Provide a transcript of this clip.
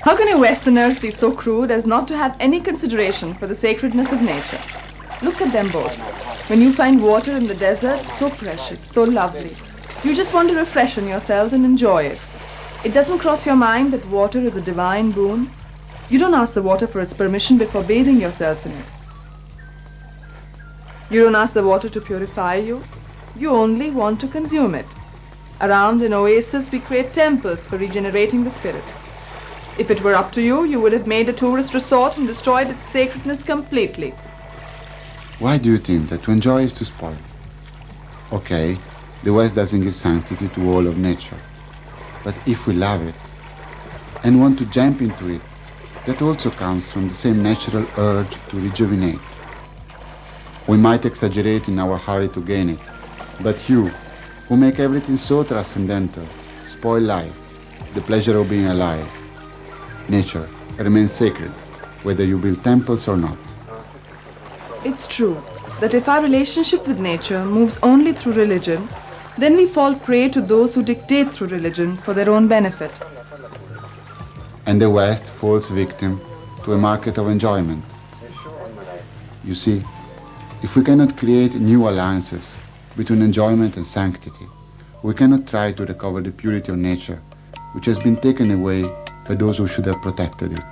How can you Westerners be so crude as not to have any consideration for the sacredness of nature? Look at them both. When you find water in the desert, so precious, so lovely, you just want to refreshen yourselves and enjoy it. It doesn't cross your mind that water is a divine boon. You don't ask the water for its permission before bathing yourselves in it. You don't ask the water to purify you. You only want to consume it. Around an oasis, we create temples for regenerating the spirit. If it were up to you, you would have made a tourist resort and destroyed its sacredness completely. Why do you think that to enjoy is to spoil? Okay, the West doesn't give sanctity to all of nature. But if we love it and want to jump into it, that also comes from the same natural urge to rejuvenate. We might exaggerate in our hurry to gain it, but you, who make everything so transcendental, spoil life, the pleasure of being alive. Nature remains sacred, whether you build temples or not. It's true that if our relationship with nature moves only through religion, then we fall prey to those who dictate through religion for their own benefit. And the West falls victim to a market of enjoyment. You see, if we cannot create new alliances between enjoyment and sanctity, we cannot try to recover the purity of nature, which has been taken away by those who should have protected it.